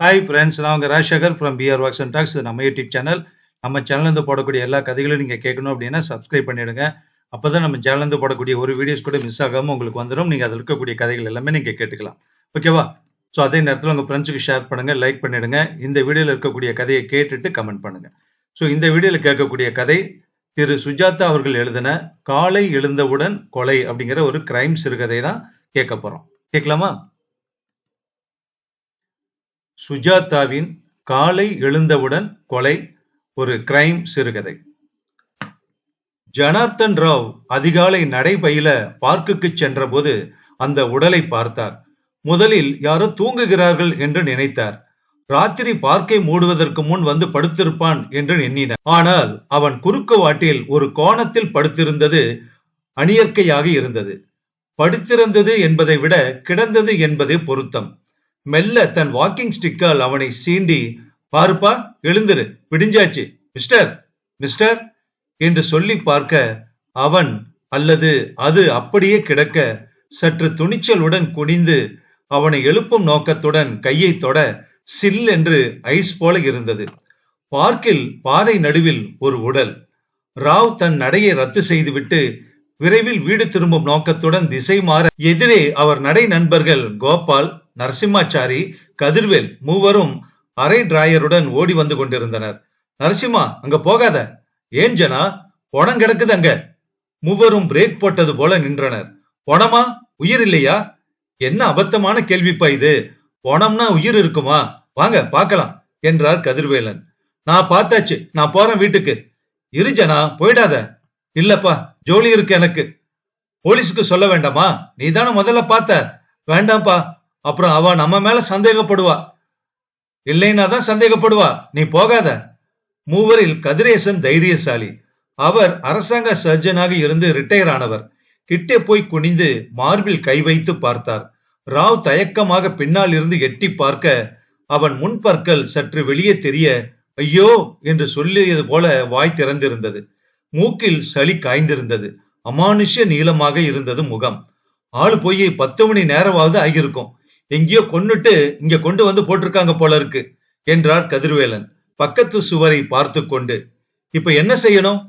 Hi friends, நான் உங்கள் Rajasekar from PR walks and talks. இது நம்ம யூடியூப் சேனல். நம்ம சேனல்லேருந்து போடக்கூடிய எல்லா கதைகளையும் நீங்கள் கேட்கணும் அப்படின்னா சப்ஸ்கிரைப் பண்ணிவிடுங்க. அப்போ தான் நம்ம சேனல்லேருந்து போடக்கூடிய ஒரு வீடியோஸ் கூட மிஸ் ஆகாமல் உங்களுக்கு வந்துடும். நீங்கள் அதில் இருக்கக்கூடிய கதைகள் எல்லாமே நீங்கள் கேட்டுக்கலாம். ஓகேவா? ஸோ அதே நேரத்தில் உங்கள் ஃப்ரெண்ட்ஸுக்கு ஷேர் பண்ணுங்கள், லைக் பண்ணிவிடுங்க. இந்த வீடியோவில் இருக்கக்கூடிய கதையை கேட்டுட்டு கமெண்ட் பண்ணுங்கள். ஸோ இந்த வீடியோவில் கேட்கக்கூடிய கதை திரு சுஜாதா அவர்கள் எழுதின காலை எழுந்தவுடன் கொலை அப்படிங்கிற ஒரு கிரைம் சிறுகதை தான் கேட்க போகிறோம். கேட்கலாமா? சுஜாதாவின் காலை எழுந்தவுடன் கொலை, ஒரு கிரைம் சிறுகதை. ஜனார்த்தன் ராவ் அதிகாலை நடைபயில பார்க்குக்கு சென்றபோது அந்த உடலை பார்த்தார். முதலில் யாரோ தூங்குகிறார்கள் என்று நினைத்தார். ராத்திரி பார்க்கை மூடுவதற்கு முன் வந்து படுத்திருப்பான் என்று எண்ணினார். ஆனால் அவன் குறுக்கு வாட்டில் ஒரு கோணத்தில் படுத்திருந்தது அநியற்கையாக இருந்தது. படுத்திருந்தது என்பதை விட கிடந்தது என்பதே பொருத்தம். மெல்ல தன் வாக்கிங் ஸ்டிக்கால் அவனை சீண்டி, பாருப்பா, எழுந்திரு, விடிஞ்சாச்சு, மிஸ்டர் மிஸ்டர் என்று சொல்லி பார்க்க அவன் அல்லது அது அப்படியே கிடக்க சற்று துணிச்சலுடன் குனிந்து அவனை எழுப்பும் நோக்கத்துடன் கையை தொட சில் என்று ஐஸ் போல இருந்தது. பார்க்கில் பாதை நடுவில் ஒரு உடல். ராவ் தன் நடையை ரத்து செய்துவிட்டு விரைவில் வீடு திரும்பும் நோக்கத்துடன் திசை மாற எதிரே அவர் நடை நண்பர்கள் கோபால், நரசிம்மாச்சாரி, கதிர்வேல் மூவரும் அரை டிராயருடன் ஓடி வந்து கொண்டிருந்தனர். நரசிம்மா, அங்க போகாத. ஏன் ஜனா? பொணம் கிடக்குது அங்க. மூவரும் பிரேக் போட்டது போல நின்றனர். பொணமா? உயிர் இல்லையா? என்ன அபத்தமான கேள்விப்பா இது. பொணம்னா உயிர் இருக்குமா? வாங்க பார்க்கலாம் என்றார் கதிர்வேலன். நான் பார்த்தாச்சு, நான் போறேன் வீட்டுக்கு. இரு ஜனா, போயிடாத. இல்லப்பா, ஜோலி இருக்கு எனக்கு. போலீஸுக்கு சொல்ல வேண்டாமா? நீ தானே முதல்ல பார்த்த. வேண்டாம்ப்பா, அப்புறம் அவ நம்ம மேல சந்தேகப்படுவா. இல்லைன்னா தான் சந்தேகப்படுவா. நீ போகாத. மூவரில் கதிரேசன் தைரியசாலி. அவர் அரசாங்க சர்ஜனாக இருந்து ரிட்டையர் ஆனவர். கிட்டே போய் குனிந்து மார்பில் கை வைத்து பார்த்தார். ராவ் தயக்கமாக பின்னால் இருந்து எட்டி பார்க்க அவன் முன்பற்கள் சற்று வெளியே தெரிய ஐயோ என்று சொல்லியது போல வாய் திறந்திருந்தது. மூக்கில் சளி காய்ந்திருந்தது. அமானுஷ்ய நீளமாக இருந்தது முகம். ஆளு போய் 10 மணி நேரமாவது ஆகியிருக்கும். எங்கேயோ கொன்னுட்டு இங்க கொண்டு வந்து போட்டிருக்காங்க போல இருக்கு என்றார் கதிர்வேலன் பக்கத்து சுவரை பார்த்து கொண்டு. இப்ப என்ன செய்யணும்?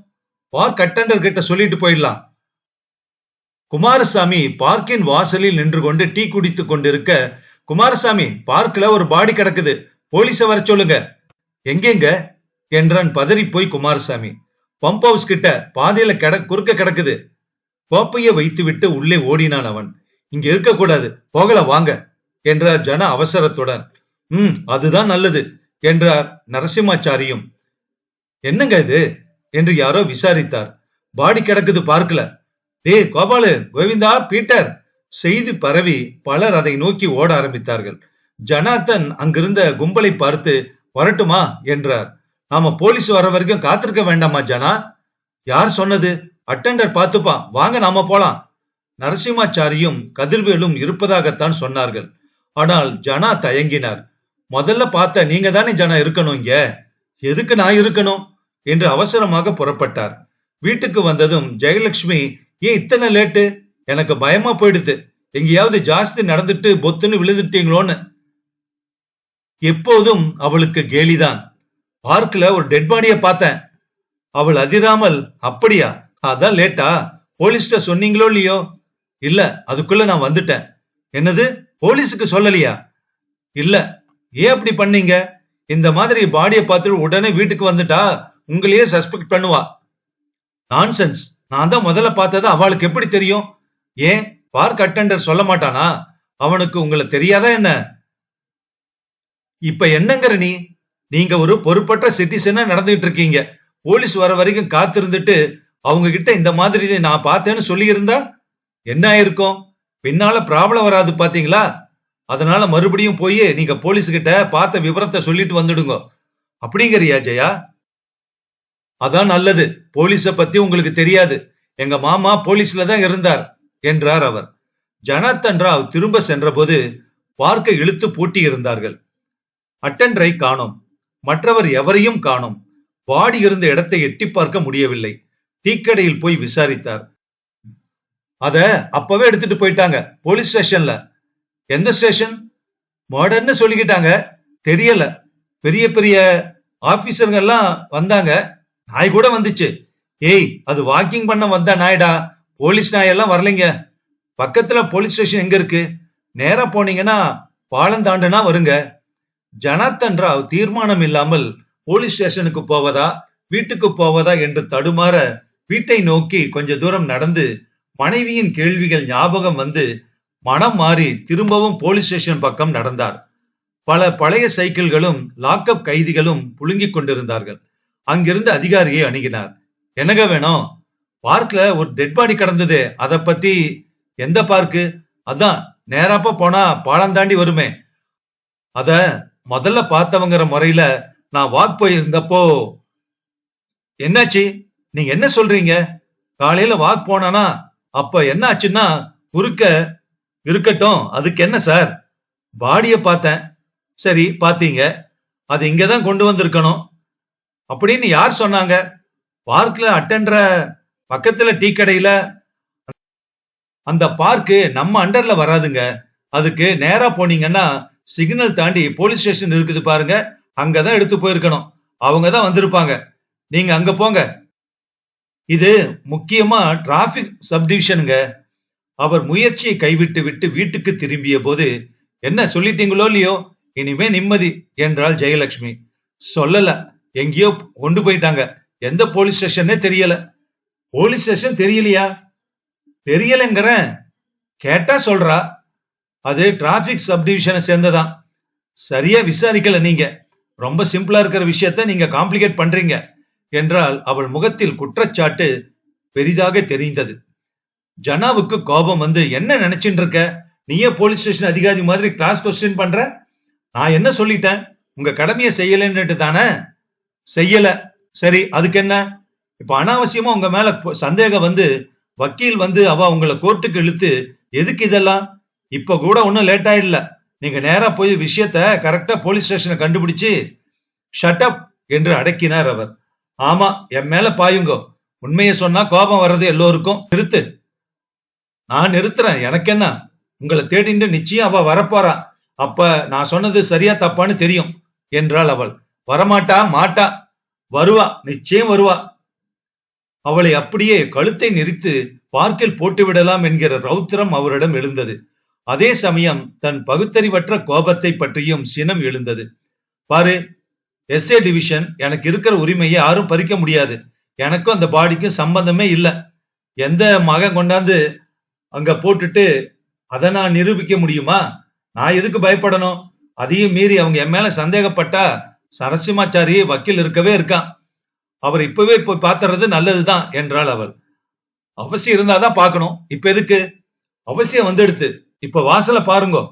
பார்க் அட்டெண்டர் கிட்ட சொல்லிட்டு போயிடலாம். குமாரசாமி பார்க்கின் வாசலில் நின்று கொண்டு டீ குடித்துக் கொண்டிருக்க, குமாரசாமி, பார்க்ல ஒரு பாடி கிடக்குது, போலீஸ வர சொல்லுங்க. எங்கெங்க என்றான் பதறி போய் குமாரசாமி. பம்ப் ஹவுஸ் கிட்ட பாதையில குறுக்க கிடக்குது. கோப்பையை வைத்துவிட்டு உள்ளே ஓடினான் அவன். இங்க இருக்க கூடாது, போகல வாங்க என்றார் ஜன அவசரத்துடன். அதுதான் நல்லது என்றார் நரசிம்மாச்சாரியும். என்னங்க இது என்று யாரோ விசாரித்தார். பாடி கிடக்குது பார்க்கல. டே கோபாலு, கோவிந்தா, பீட்டர். செய்தி பரவி பலர் அதை நோக்கி ஓட ஆரம்பித்தார்கள். ஜனார்த்தன் அங்கிருந்த கும்பலை பார்த்து வரட்டுமா என்றார். நாம போலீஸ் வர வரைக்கும் காத்திருக்க வேண்டாமா ஜனா? யார் சொன்னது? அட்டெண்டர் பார்த்துப்பான், வாங்க நாம போலாம். நரசிம்மாச்சாரியும் கதிர்வேலும் இருப்பதாகத்தான் சொன்னார்கள். ஆனால் ஜனா தயங்கினார். முதல்ல பார்த்த நீங்க தானே ஜனா இருக்கணும் இங்க. எதுக்கு நான் இருக்கணும் என்று அவசரமாக புறப்பட்டார். வீட்டுக்கு வந்ததும் ஜெயலட்சுமி, ஏன் இத்தனை லேட்டு? எனக்கு பயமா போயிடுது. எங்கேயாவது ஜாஸ்தி நடந்துட்டு பொத்துன்னு விழுந்துட்டீங்களோன்னு. எப்போதும் அவளுக்கு கேலிதான். பார்க்ல ஒரு டெட் பாடிய பார்த்தேன். அவள் அதிராமல், அப்படியா, அதான் லேட்டா, போலீஸ்ட சொன்னீங்களோ இல்லையோ? இல்ல, அதுக்குள்ள நான் வந்துட்டேன். என்னது, போலீஸுக்கு சொல்லலையா? இல்ல. ஏன் அப்படி பண்ணீங்க? இந்த மாதிரி பாடிய பார்த்துட்டு உடனே வீட்டுக்கு வந்துட்டா உங்களையே சஸ்பெக்ட் பண்ணுவா. நான்சென்ஸ். நான் தான் முதல்ல பார்த்தது அவளுக்கு எப்படி தெரியும்? ஏன் பார்க் அட்டெண்டர் சொல்ல மாட்டானா? அவனுக்கு உங்களை தெரியாதா என்ன? இப்ப என்னங்கிற நீ? நீங்க ஒரு பொறுப்பற்ற சிட்டிசனா நடந்துகிட்டு இருக்கீங்க. போலீஸ் வர வரைக்கும் காத்திருந்துட்டு அவங்க கிட்ட இந்த மாதிரி நான் பார்த்தேன்னு சொல்லி இருந்தா என்ன ஆயிருக்கும்? பின்னால ப்ராப்ளம் வராது பாத்தீங்களா? அதனால மறுபடியும் போய் நீங்க போலீஸ் கிட்ட பார்த்த விவரத்தை சொல்லிட்டு வந்துடுங்க. அப்படிங்கிறியா ஜெயா? அதான் நல்லது. போலீஸ பத்தி உங்களுக்கு தெரியாது. எங்க மாமா போலீஸ்ல தான் இருந்தார் என்றார் அவர். ஜனார்த்தன் ராவ் திரும்ப சென்றபோது பார்க்க இழுத்து பூட்டி இருந்தார்கள். அட்டெண்டரை காணோம். மற்றவர் எவரையும் காணோம். பாடி இருந்த இடத்தை எட்டி பார்க்க முடியவில்லை. டீக்கடையில் போய் விசாரித்தார். அத அப்பவே எடுத்துட்டு போயிட்டாங்க போலீஸ் ஸ்டேஷன்ல. எந்த ஸ்டேஷன்? மாடர்ன்னு சொல்லிக்கிட்டாங்க. தெரியல. பெரிய பெரிய ஆபீசருங்க எல்லாம் வந்தாங்க. நாய் கூட வந்துச்சு. ஏய், அது வாக்கிங் பண்ண வந்த நாய்டா. போலீஸ் நாய் எல்லாம் வரலைங்க. பக்கத்துல போலீஸ் ஸ்டேஷன் எங்க இருக்கு? நேரா போனீங்கன்னா பாலம் தாண்டுனா வருங்க. ஜனார்த்தன் ராவ் தீர்மானம் இல்லாமல் போலீஸ் ஸ்டேஷனுக்கு போவதா வீட்டுக்கு போவதா என்று தடுமாற வீட்டை நோக்கி கொஞ்ச தூரம் நடந்து மனைவியின் கேள்விகள் ஞாபகம் வந்து மனம் மாறி திரும்பவும் போலீஸ் ஸ்டேஷன் பக்கம் நடந்தார். பல பழைய சைக்கிள்களும் லாக்அப் கைதிகளும் புழுங்கிக் கொண்டிருந்தார்கள். அங்கிருந்து அதிகாரியை அணுகினார். என்னங்க வேணும்? பார்க்ல ஒரு டெட் பாடி கிடந்தது, அத பத்தி. எந்த பார்க்கு? அதான் நேராப்ப போனா பாலம் தாண்டி வருமே. அத முதல்ல பார்த்தவங்கிற முறையில நான் வாக் போயிருந்தப்போ. என்னாச்சு? நீங்க என்ன சொல்றீங்க? காலையில வாக் போனானா அப்ப என்ன ஆச்சுன்னா குறுக்க. இருக்கட்டும், அதுக்கு என்ன சார்? பாடிய பார்த்தேன். சரி, பாத்தீங்க. அது இங்கதான் கொண்டு வந்திருக்கணும் அப்படின்னு யார் சொன்னாங்க? பார்க்ல அட்டெண்டர பக்கத்துல டீ கடையில. அந்த பார்க்கு நம்ம அண்டர்ல வராதுங்க. அதுக்கு நேரா போனீங்கன்னா சிக்னல் தாண்டி போலீஸ் ஸ்டேஷன் இருக்குது பாருங்க, அங்கதான் எடுத்து போயிருக்கணும். அவங்கதான் வந்திருப்பாங்க. நீங்க அங்க போங்க. இது முக்கியமா டிராபிக் சப்டிவிஷனுங்க. அவர் முயற்சியை கைவிட்டு விட்டு வீட்டுக்கு திரும்பிய போது, என்ன சொல்லிட்டீங்களோ இல்லையோ, இனிமே நிம்மதி என்றாள் ஜெயலட்சுமி. சொல்லல, எங்கேயோ கொண்டு போயிட்டாங்க. எந்த போலீஸ் ஸ்டேஷனே தெரியல. போலீஸ் ஸ்டேஷன் தெரியலையா? தெரியலங்கிறேன். கேட்டா சொல்றா. அது டிராபிக் சப்டிவிஷனை சேர்ந்ததான். சரியா விசாரிக்கல நீங்க. ரொம்ப சிம்பிளா இருக்கிற விஷயத்த நீங்க காம்ப்ளிகேட் பண்றீங்க என்றால் அவள் முகத்தில் குற்றச்சாட்டு பெரிதாக தெரிந்தது. ஜனாவுக்கு கோபம் வந்து, என்ன நினைச்சுட்டு இருக்க? நீயே போலீஸ் ஸ்டேஷன் அதிகாரி மாதிரி கிளாஸ் கொஸ்டின் பண்ற? நான் என்ன சொல்லிட்டேன்? உங்க கடமையை செய்யலன்னுட்டு தானே? செய்யல. சரி, அதுக்கு என்ன? இப்ப அனாவசியமா உங்க மேல சந்தேகம் வந்து வக்கீல் வந்து அவ உங்களை கோர்ட்டுக்கு இழுத்து எதுக்கு இதெல்லாம்? இப்ப கூட ஒன்னும் லேட் ஆயிடல. நீங்க நேரா போய் விஷயத்த கரெக்டா போலீஸ் ஸ்டேஷனை கண்டுபிடிச்சு ஷட் அப் என்று அடக்கினார் அவர். ஆமா, என் மேல பாயுங்கோ. உண்மையை சொன்னா கோபம் வர்றது எல்லோருக்கும். நிறுத்து. நான் நிறுத்துறேன். எனக்கு என்ன? உங்களை தேடிட்டு நிச்சயம் அவ வரப்போறா. அப்ப நான் சொன்னது சரியா தப்பான்னு தெரியும் என்றாள் அவள். வரமாட்டா, மாட்டா. வருவா, நிச்சயம் வருவா. அவளை அப்படியே கழுத்தை நெரித்து பார்க்கில் போட்டு விடலாம் என்கிற ரௌத்திரம் அவரிடம் எழுந்தது. அதே சமயம் தன் பகுத்தறிவற்ற கோபத்தை பற்றியும் சினம் எழுந்தது. பாரு, எஸ்ஏ டிவிஷன் எனக்கு இருக்கிற உரிமையை யாரும் பறிக்க முடியாது. எனக்கும் அந்த பாடிக்கும் சம்பந்தமே இல்லை. எந்த மகன் கொண்டாந்து அங்க போட்டுட்டு அதை நான் நிரூபிக்க முடியுமா? நான் எதுக்கு பயப்படணும்? அதையும் மீறி அவங்க என் மேல சந்தேகப்பட்டா சரசிம்மாச்சாரி வக்கீல் இருக்கவே இருக்கான். அவர் இப்பவே போய் பாத்துறது நல்லதுதான் என்றாள் அவள். அவசியம் இருந்தாதான் பாக்கணும். இப்ப எதுக்கு? அவசியம் வந்துடுத்து. இப்ப வாசல பாருங்கோ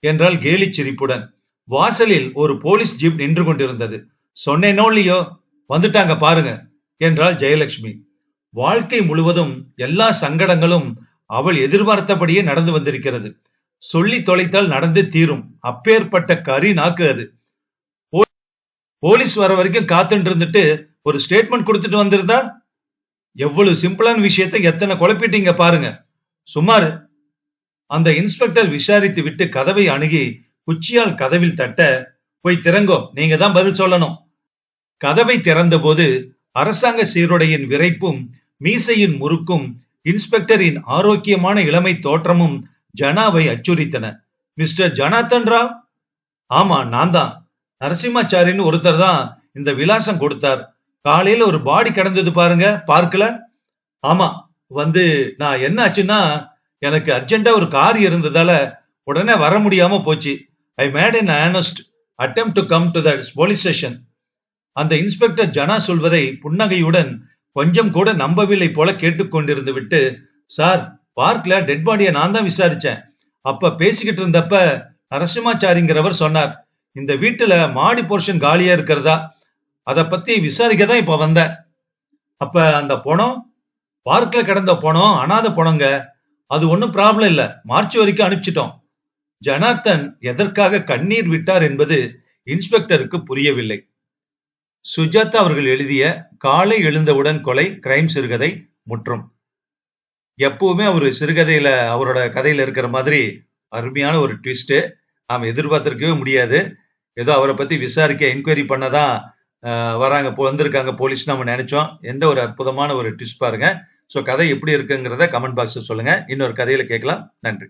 என்றால் கேலி சிரிப்புடன். வாசலில் ஒரு போலீஸ் ஜீப் நின்று கொண்டிருந்தது. சொன்னேனோ இல்லையோ, வந்துட்டாங்க பாருங்க என்றாள் ஜெயலட்சுமி. வாழ்க்கை முழுவதும் எல்லா சங்கடங்களும் அவள் எதிர்பார்த்தபடியே நடந்து வந்திருக்கிறது. சொல்லி தொலைத்தால் நடந்து தீரும். அப்பேற்பட்ட கரி நாக்கு அது. போலீஸ் வர வரைக்கும் காத்துட்டு இருந்துட்டு ஒரு ஸ்டேட்மெண்ட் கொடுத்துட்டு வந்திருந்தா எவ்வளவு சிம்பிளான விஷயத்தை எத்தனை குழப்பிட்டீங்க பாருங்க. சுமார். அந்த இன்ஸ்பெக்டர் விசாரித்து விட்டு கதவை அணுகி குச்சியால் கதவில் தட்ட, போய் திறங்கோ, நீங்க தான் பதில் சொல்லணும். கதவை திறந்த போது அரசாங்க சீருடையின் விரைப்பும் மீசையின் முறுக்கும் இன்ஸ்பெக்டரின் ஆரோக்கியமான இளமை தோற்றமும் ஜனாவை அச்சுறுத்தன. மிஸ்டர் ஜனார்த்தன் ராவ்? ஆமா, நான் தான். நரசிம்மாச்சாரின்னு ஒருத்தர் தான் இந்த விலாசம் கொடுத்தார். காலையில ஒரு பாடி கிடந்தது பாருங்க, பார்க்கல? ஆமா, வந்து நான் என்ன ஆச்சுன்னா, எனக்கு அர்ஜென்டா ஒரு கார் இருந்ததால உடனே வர முடியாம போச்சு. I made an honest attempt to come to the police station. அந்த இன்ஸ்பெக்டர் ஜனா சொல்வதை புன்னகையுடன் கொஞ்சம் கூட நம்பவில்லை போல கேட்டுக்கொண்டிருந்து விட்டு, சார், பார்க்ல டெட் பாடியை நான் தான் விசாரிச்சேன். அப்ப பேசிக்கிட்டு இருந்தப்ப நரசிம்மாச்சாரிங்கிறவர் சொன்னார், இந்த வீட்டுல மாடி போர்ஷன் காலியா இருக்கிறதா, அத பத்தி விசாரிக்க தான் இப்ப வந்தேன். அப்ப அந்த பணம், பார்க்ல கிடந்த பணம் அனாத பணங்க. அது ஒன்னும் ப்ராப்ளம் இல்ல, மார்ச் வரைக்கும் அனுப்பிச்சிட்டோம். ஜனார்த்தன் எதற்காக கண்ணீர் விட்டார் என்பது இன்ஸ்பெக்டருக்கு புரியவில்லை. சுஜாதா அவர்கள் எழுதிய காலை எழுந்தவுடன் கொலை கிரைம் சிறுகதை முற்றும். எப்பவுமே அவரு சிறுகதையில அவரோட கதையில இருக்கிற மாதிரி அருமையான ஒரு ட்விஸ்ட் நாம் எதிர்பார்த்திருக்கவே முடியாது. ஏதோ அவரை பத்தி விசாரிக்க என்கொயரி பண்ணதான் வந்திருக்காங்க போலீஸ் நம்ம நினைச்சோம். எந்த ஒரு அற்புதமான ஒரு ட்விஸ்ட் பாருங்க. சோ கதை எப்படி இருக்குங்கிறத கமெண்ட் பாக்ஸ்ல சொல்லுங்க. இன்னொரு கதையில கேட்கலாம். நன்றி.